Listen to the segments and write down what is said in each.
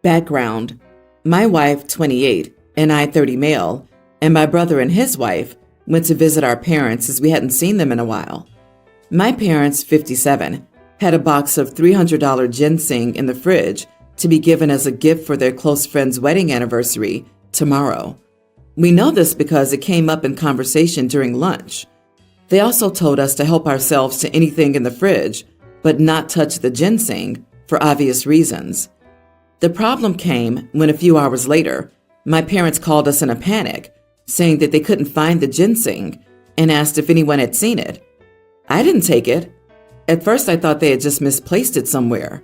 Background: my wife, 28, and I, 30 male, and my brother and his wife went to visit our parents as we hadn't seen them in a while. My parents, 57, had a box of $300 ginseng in the fridge to be given as a gift for their close friend's wedding anniversary tomorrow. We know this because it came up in conversation during lunch. They also told us to help ourselves to anything in the fridge, but not touch the ginseng for obvious reasons. The problem came when a few hours later, my parents called us in a panic, saying that they couldn't find the ginseng and asked if anyone had seen it. I didn't take it. At first, I thought they had just misplaced it somewhere.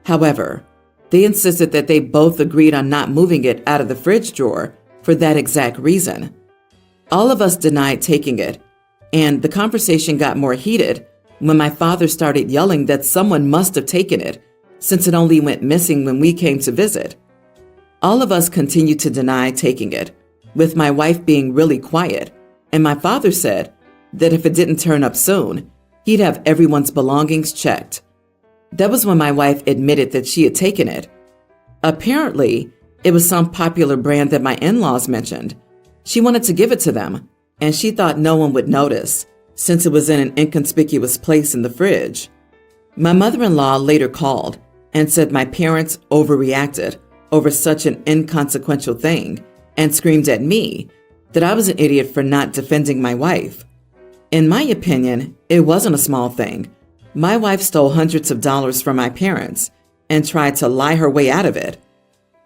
However, they insisted that they both agreed on not moving it out of the fridge drawer for that exact reason. All of us denied taking it, and the conversation got more heated when my father started yelling that someone must have taken it, since it only went missing when we came to visit. All of us continued to deny taking it, with my wife being really quiet, and my father said that if it didn't turn up soon, he'd have everyone's belongings checked. That was when my wife admitted that she had taken it. Apparently, it was some popular brand that my in-laws mentioned. She wanted to give it to them, and she thought no one would notice, since it was in an inconspicuous place in the fridge. My mother-in-law later called and said my parents overreacted over such an inconsequential thing and screamed at me that I was an idiot for not defending my wife. In my opinion, it wasn't a small thing. My wife stole hundreds of dollars from my parents and tried to lie her way out of it.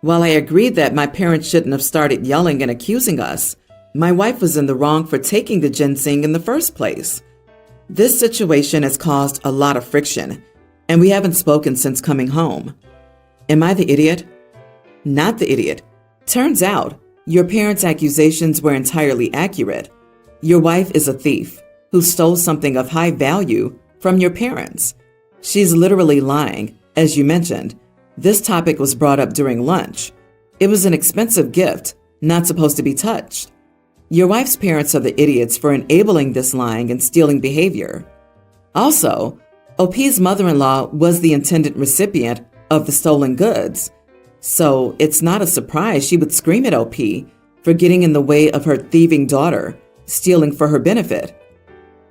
While I agreed that my parents shouldn't have started yelling and accusing us, my wife was in the wrong for taking the ginseng in the first place. This situation has caused a lot of friction, and we haven't spoken since coming home. Am I the idiot? Not the idiot. Turns out, your parents' accusations were entirely accurate. Your wife is a thief who stole something of high value from your parents. She's literally lying, as you mentioned. This topic was brought up during lunch. It was an expensive gift, not supposed to be touched. Your wife's parents are the idiots for enabling this lying and stealing behavior. Also, OP's mother-in-law was the intended recipient of the stolen goods, so it's not a surprise she would scream at OP for getting in the way of her thieving daughter, stealing for her benefit.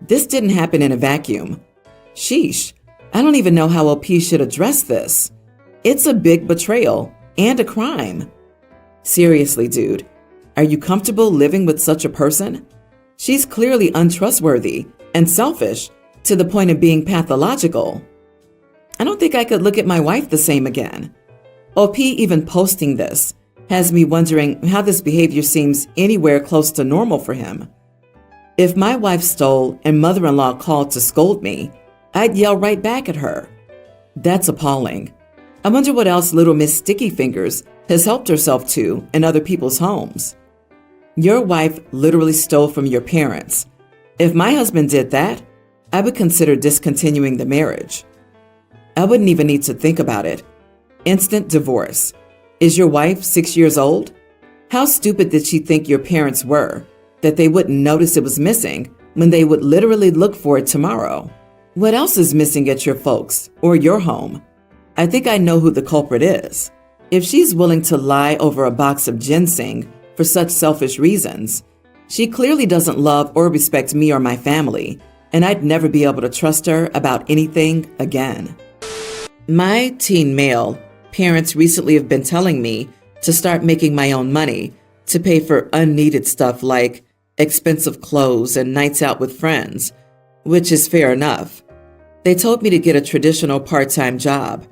This didn't happen in a vacuum. Sheesh, I don't even know how OP should address this. It's a big betrayal and a crime. Seriously, dude, are you comfortable living with such a person? She's clearly untrustworthy and selfish to the point of being pathological. I don't think I could look at my wife the same again. OP even posting this has me wondering how this behavior seems anywhere close to normal for him. If my wife stole and mother-in-law called to scold me, I'd yell right back at her. That's appalling. I wonder what else little Miss Sticky Fingers has helped herself to in other people's homes. Your wife literally stole from your parents. If my husband did that, I would consider discontinuing the marriage. I wouldn't even need to think about it. Instant divorce. Is your wife 6 years old? How stupid did she think your parents were, that they wouldn't notice it was missing when they would literally look for it tomorrow? What else is missing at your folks or your home? I think I know who the culprit is. If she's willing to lie over a box of ginseng for such selfish reasons, she clearly doesn't love or respect me or my family, and I'd never be able to trust her about anything again. My teen male parents recently have been telling me to start making my own money to pay for unneeded stuff like expensive clothes and nights out with friends, which is fair enough. They told me to get a traditional part-time job,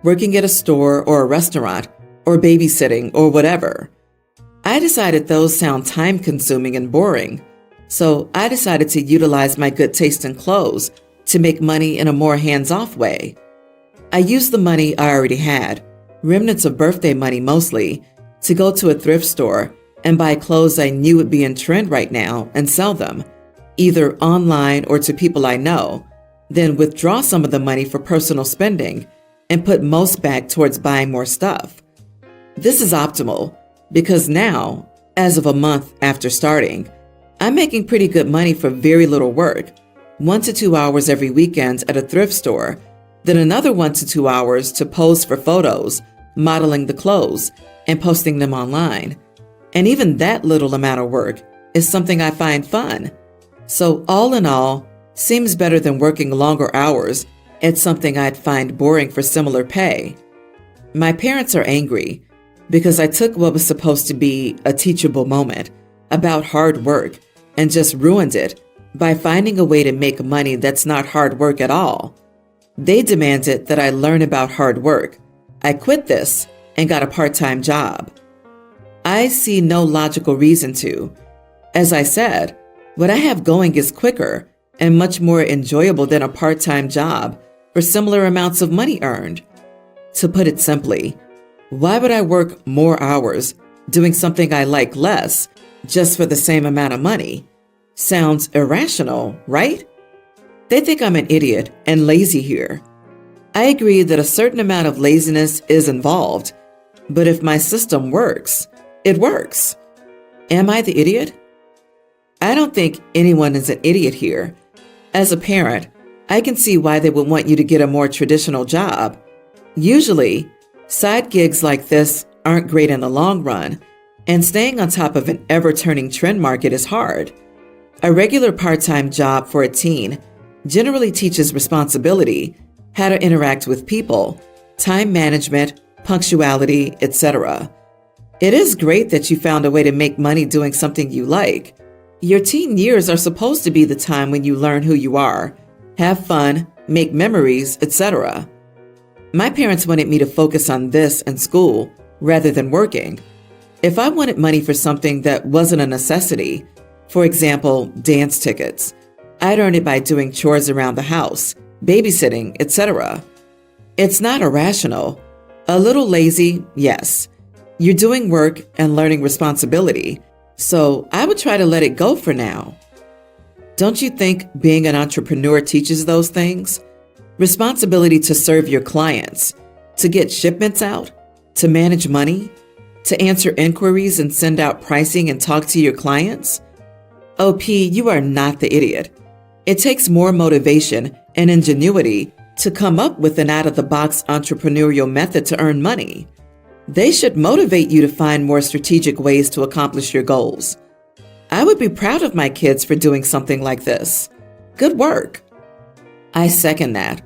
working at a store or a restaurant or babysitting or whatever. I decided those sound time-consuming and boring, so I decided to utilize my good taste in clothes to make money in a more hands-off way. I used the money I already had, remnants of birthday money mostly, to go to a thrift store and buy clothes I knew would be in trend right now and sell them, either online or to people I know, then withdraw some of the money for personal spending and put most back towards buying more stuff. This is optimal because now, as of a month after starting, I'm making pretty good money for very little work, 1 to 2 hours every weekend at a thrift store, then another 1 to 2 hours to pose for photos modeling the clothes and posting them online. And even that little amount of work is something I find fun. So all in all, seems better than working longer hours at something I'd find boring for similar pay. My parents are angry because I took what was supposed to be a teachable moment about hard work and just ruined it by finding a way to make money that's not hard work at all. They demanded that I learn about hard work. I quit this and got a part-time job. I see no logical reason to. As I said, what I have going is quicker and much more enjoyable than a part-time job for similar amounts of money earned. To put it simply, why would I work more hours doing something I like less just for the same amount of money? Sounds irrational, right? They think I'm an idiot and lazy here. I agree that a certain amount of laziness is involved, but if my system works, it works. Am I the idiot? I don't think anyone is an idiot here. As a parent, I can see why they would want you to get a more traditional job. Usually, side gigs like this aren't great in the long run, and staying on top of an ever-turning trend market is hard. A regular part-time job for a teen generally teaches responsibility, how to interact with people, time management, punctuality, etc. It is great that you found a way to make money doing something you like. Your teen years are supposed to be the time when you learn who you are, have fun, make memories, etc. My parents wanted me to focus on this and school rather than working. If I wanted money for something that wasn't a necessity, for example, dance tickets, I'd earn it by doing chores around the house, babysitting, etc. It's not irrational. A little lazy, yes. You're doing work and learning responsibility, so I would try to let it go for now. Don't you think being an entrepreneur teaches those things? Responsibility to serve your clients, to get shipments out, to manage money, to answer inquiries and send out pricing and talk to your clients? OP, you are not the idiot. It takes more motivation and ingenuity to come up with an out-of-the-box entrepreneurial method to earn money. They should motivate you to find more strategic ways to accomplish your goals. I would be proud of my kids for doing something like this. Good work. I second that.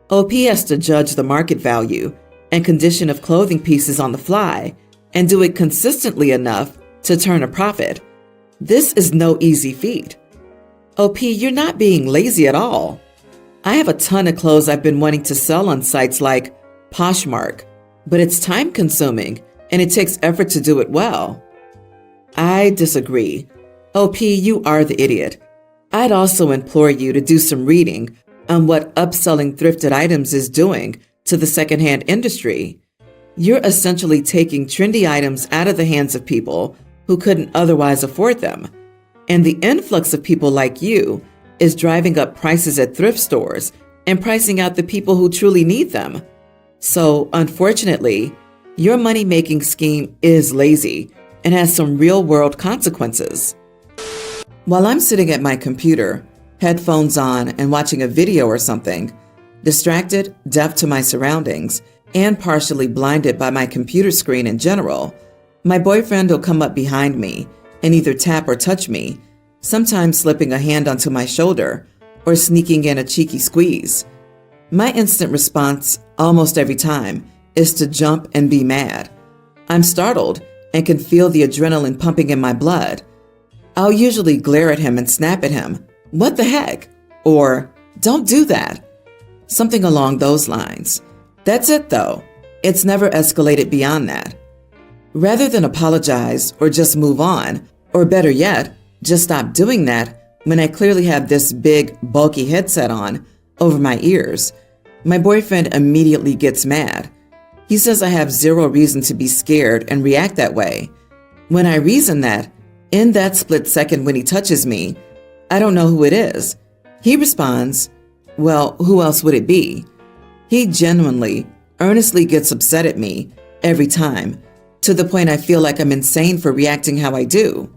OP has to judge the market value and condition of clothing pieces on the fly and do it consistently enough to turn a profit. This is no easy feat. OP, you're not being lazy at all. I have a ton of clothes I've been wanting to sell on sites like Poshmark, but it's time-consuming and it takes effort to do it well. I disagree. OP, you are the idiot. I'd also implore you to do some reading on what upselling thrifted items is doing to the secondhand industry. You're essentially taking trendy items out of the hands of people who couldn't otherwise afford them. And the influx of people like you is driving up prices at thrift stores and pricing out the people who truly need them. So, unfortunately, your money-making scheme is lazy and has some real-world consequences. While I'm sitting at my computer, headphones on and watching a video or something, distracted, deaf to my surroundings, and partially blinded by my computer screen in general, my boyfriend will come up behind me and either tap or touch me, sometimes slipping a hand onto my shoulder or sneaking in a cheeky squeeze. My instant response, almost every time, is to jump and be mad. I'm startled and can feel the adrenaline pumping in my blood. I'll usually glare at him and snap at him, "What the heck?" or "Don't do that." Something along those lines. That's it though. It's never escalated beyond that. Rather than apologize or just move on, or better yet, just stop doing that when I clearly have this big, bulky headset on over my ears, my boyfriend immediately gets mad. He says I have zero reason to be scared and react that way. When I reason that, in that split second when he touches me, I don't know who it is. He responds, "Well, who else would it be?" He genuinely, earnestly gets upset at me every time, to the point I feel like I'm insane for reacting how I do.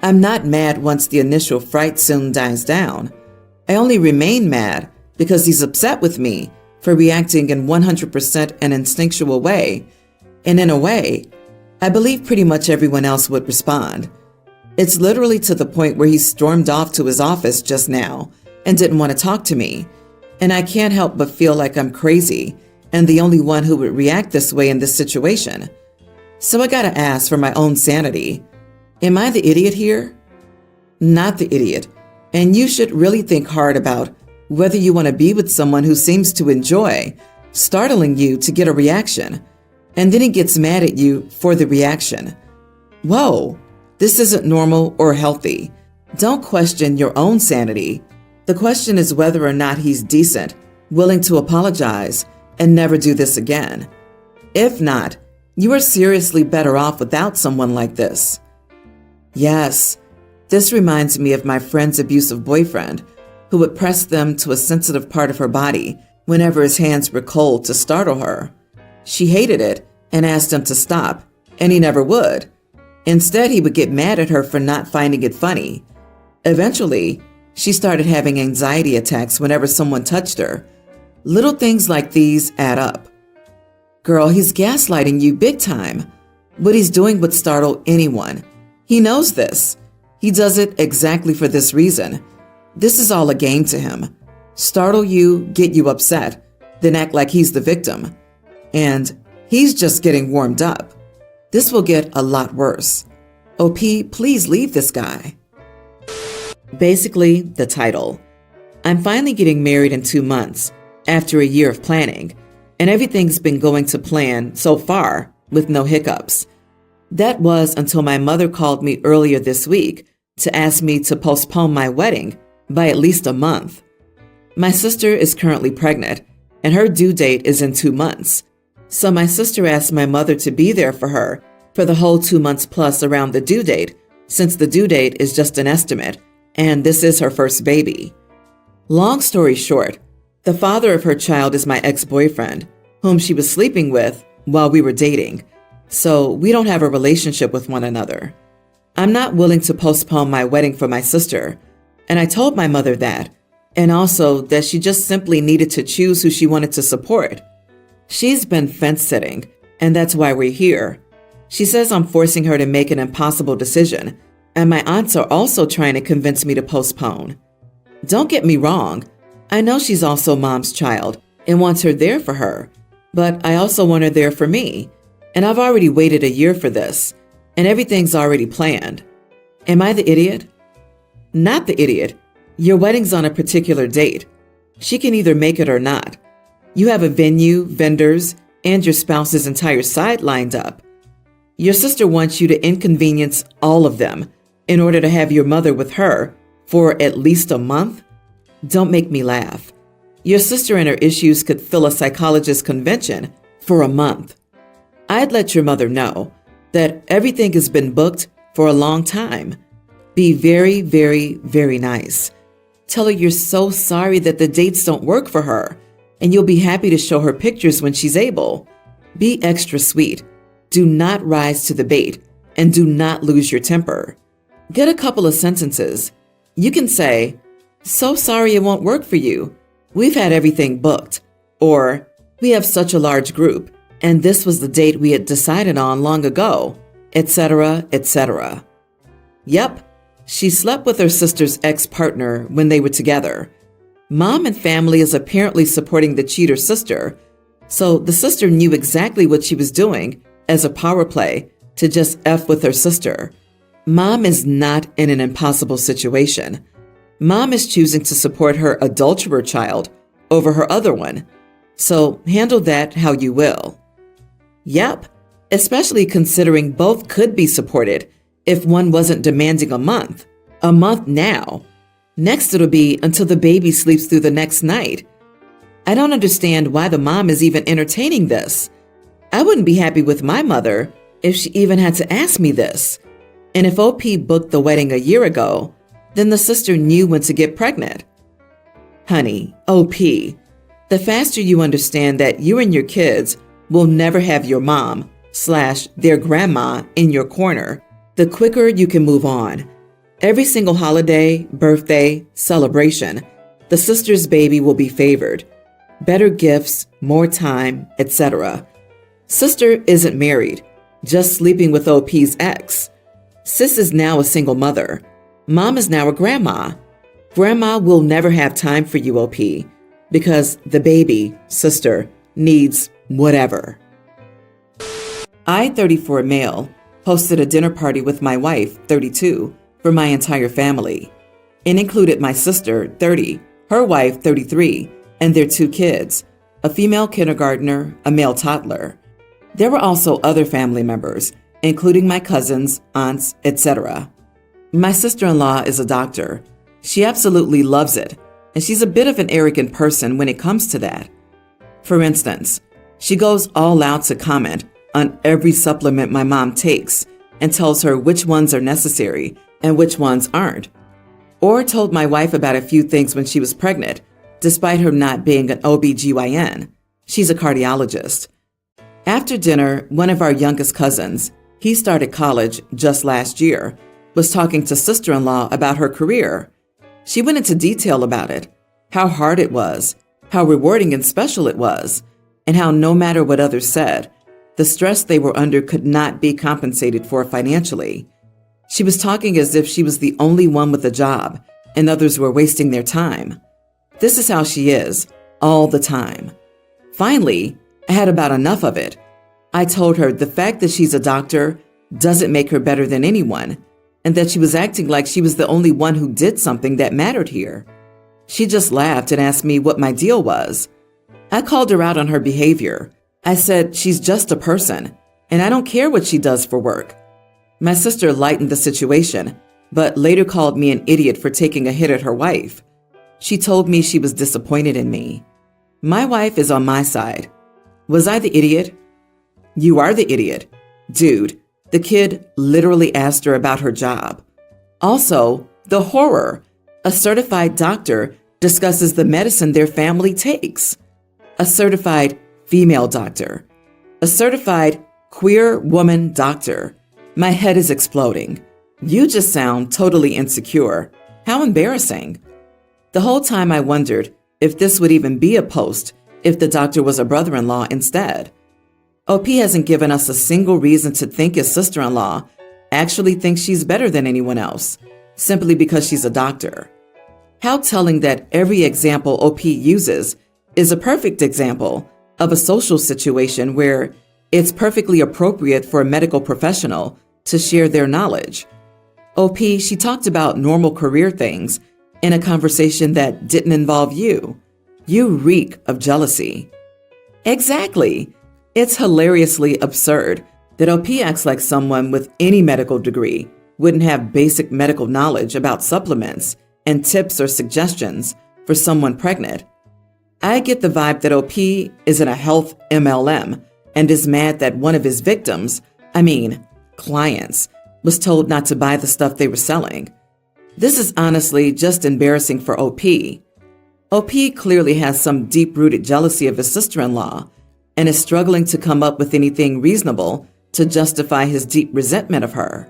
I'm not mad once the initial fright soon dies down. I only remain mad because he's upset with me for reacting in 100% an instinctual way, And in a way, I believe pretty much everyone else would respond. It's literally to the point where he stormed off to his office just now and didn't want to talk to me. And I can't help but feel like I'm crazy and the only one who would react this way in this situation. So I gotta ask for my own sanity. Am I the idiot here? Not the idiot. And you should really think hard about whether you want to be with someone who seems to enjoy startling you to get a reaction, and then he gets mad at you for the reaction. Whoa, this isn't normal or healthy. Don't question your own sanity. The question is whether or not he's decent, willing to apologize, and never do this again. If not, you are seriously better off without someone like this. Yes, this reminds me of my friend's abusive boyfriend, who would press them to a sensitive part of her body whenever his hands were cold to startle her. She hated it and asked him to stop, and he never would. Instead, he would get mad at her for not finding it funny. Eventually, she started having anxiety attacks whenever someone touched her. Little things like these add up. Girl, he's gaslighting you big time. What he's doing would startle anyone. He knows this. He does it exactly for this reason. This is all a game to him. Startle you, get you upset, then act like he's the victim. And he's just getting warmed up. This will get a lot worse. OP, please leave this guy. Basically, the title. I'm finally getting married in 2 months, after a year of planning, and everything's been going to plan so far with no hiccups. That was until my mother called me earlier this week to ask me to postpone my wedding by at least a month. My sister is currently pregnant, and her due date is in 2 months. So my sister asked my mother to be there for her for the whole 2 months plus around the due date, since the due date is just an estimate, and this is her first baby. Long story short, the father of her child is my ex-boyfriend, whom she was sleeping with while we were dating, so we don't have a relationship with one another. I'm not willing to postpone my wedding for my sister, and I told my mother that, and also that she just simply needed to choose who she wanted to support. She's been fence-sitting, and that's why we're here. She says I'm forcing her to make an impossible decision, and my aunts are also trying to convince me to postpone. Don't get me wrong, I know she's also mom's child and wants her there for her, but I also want her there for me, and I've already waited a year for this, and everything's already planned. Am I the idiot? Not the idiot. Your wedding's on a particular date. She can either make it or not. You have a venue, vendors, and your spouse's entire side lined up. Your sister wants you to inconvenience all of them in order to have your mother with her for at least a month? Don't make me laugh. Your sister and her issues could fill a psychologist convention for a month. I'd let your mother know that everything has been booked for a long time. Be very, very, very nice. Tell her you're so sorry that the dates don't work for her, and you'll be happy to show her pictures when she's able. Be extra sweet. Do not rise to the bait, and do not lose your temper. Get a couple of sentences. You can say, "So sorry it won't work for you. We've had everything booked." Or, "We have such a large group, and this was the date we had decided on long ago," etc., etc. Yep, she slept with her sister's ex-partner when they were together. Mom and family is apparently supporting the cheater sister, so the sister knew exactly what she was doing as a power play to just F with her sister. Mom is not in an impossible situation. Mom is choosing to support her adulterer child over her other one, so handle that how you will. Yep, especially considering both could be supported if one wasn't demanding a month. A month now. Next it'll be until the baby sleeps through the next night. I don't understand why the mom is even entertaining this. I wouldn't be happy with my mother if she even had to ask me this. And if OP booked the wedding a year ago, then the sister knew when to get pregnant. Honey, OP, the faster you understand that you and your kids will never have your mom/their grandma in your corner, the quicker you can move on. Every single holiday, birthday, celebration, the sister's baby will be favored. Better gifts, more time, etc. Sister isn't married, just sleeping with OP's ex. Sis is now a single mother. Mom is now a grandma. Grandma will never have time for you, OP, because the baby, sister, needs whatever. I, 34 male, hosted a dinner party with my wife, 32, for my entire family. It included my sister, 30, her wife, 33, and their 2 kids, a female kindergartner, a male toddler. There were also other family members, including my cousins, aunts, etc. My sister-in-law is a doctor. She absolutely loves it, and she's a bit of an arrogant person when it comes to that. For instance, she goes all out to comment on every supplement my mom takes and tells her which ones are necessary and which ones aren't. Or told my wife about a few things when she was pregnant, despite her not being an OBGYN. She's a cardiologist. After dinner, one of our youngest cousins, he started college just last year, was talking to sister-in-law about her career. She went into detail about it, how hard it was, how rewarding and special it was, and how no matter what others said, the stress they were under could not be compensated for financially. She was talking as if she was the only one with a job and others were wasting their time. This is how she is, all the time. Finally, I had about enough of it. I told her the fact that she's a doctor doesn't make her better than anyone, and that she was acting like she was the only one who did something that mattered here. She just laughed and asked me what my deal was. I called her out on her behavior. I said she's just a person, and I don't care what she does for work. My sister lightened the situation, but later called me an idiot for taking a hit at her wife. She told me she was disappointed in me. My wife is on my side. Was I the idiot? You are the idiot. Dude, the kid literally asked her about her job. Also, the horror. A certified doctor discusses the medicine their family takes. A certified female doctor. A certified queer woman doctor. My head is exploding. You just sound totally insecure. How embarrassing. The whole time I wondered if this would even be a post if the doctor was a brother-in-law instead. OP hasn't given us a single reason to think his sister-in-law actually thinks she's better than anyone else, simply because she's a doctor. How telling that every example OP uses is a perfect example of a social situation where it's perfectly appropriate for a medical professional to share their knowledge. OP, she talked about normal career things in a conversation that didn't involve you. You reek of jealousy. Exactly. It's hilariously absurd that OP acts like someone with any medical degree wouldn't have basic medical knowledge about supplements and tips or suggestions for someone pregnant. I get the vibe that OP is in a health MLM and is mad that one of his victims, clients, was told not to buy the stuff they were selling. This is honestly just embarrassing for OP. OP clearly has some deep-rooted jealousy of his sister-in-law and is struggling to come up with anything reasonable to justify his deep resentment of her.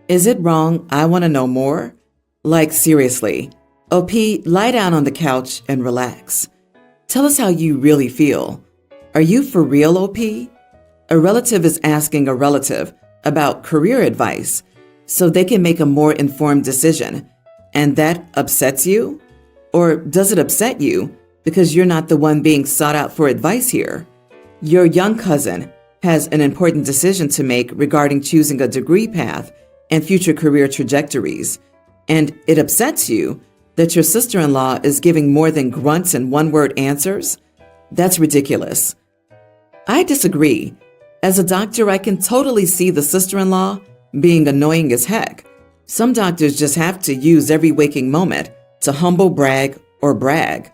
Is it wrong? I want to know more. Like, seriously, OP, lie down on the couch and relax. Tell us how you really feel. Are you for real, OP? A relative is asking a relative about career advice so they can make a more informed decision, and that upsets you? Or does it upset you because you're not the one being sought out for advice here? Your young cousin has an important decision to make regarding choosing a degree path and future career trajectories, and it upsets you that your sister-in-law is giving more than grunts and one-word answers? That's ridiculous. I disagree. As a doctor, I can totally see the sister-in-law being annoying as heck. Some doctors just have to use every waking moment to humble brag or brag.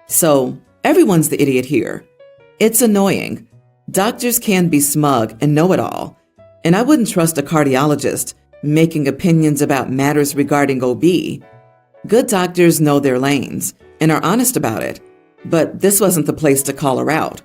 So everyone's the idiot here. It's annoying. Doctors can be smug and know-it-all, and I wouldn't trust a cardiologist making opinions about matters regarding OB. Good doctors know their lanes and are honest about it, but this wasn't the place to call her out.